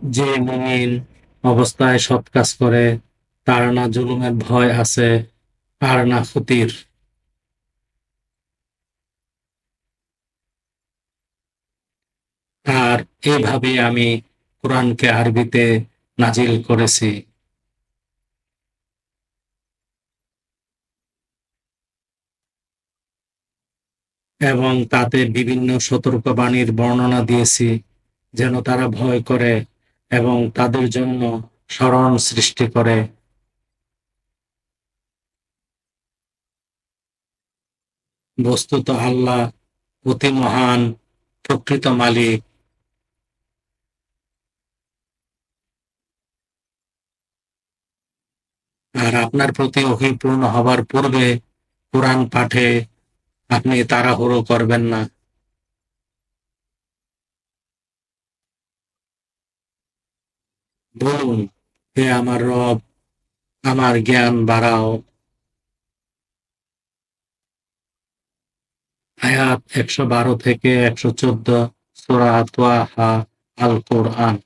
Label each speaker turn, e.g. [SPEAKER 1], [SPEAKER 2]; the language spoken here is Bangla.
[SPEAKER 1] যে মুমিন অবস্থায় সৎ কাজ করে তার না জুলুমের ভয় আছে আর না ক্ষতির। আর এভাবে আমি কোরআনকে আরবিতে নাজিল করেছি এবং তাতে বিভিন্ন সতর্কবাণীর বর্ণনা দিয়েছি যেন তারা ভয় করে এবং তাদের জন্য স্মরণ সৃষ্টি করে। বস্তুত আল্লাহ অতি মহান, প্রকৃত মালিক। আর আপনার প্রতি ওহী পূর্ণ হবার পূর্বে কোরআন পাঠে আপনি তাড়াহুড়ো করবেন না। বলুন, হে আমার রব, আমার জ্ঞান বাড়াও। আয়াত ১১২ থেকে ১১৪, সূরা তাহা, আল কোরআন।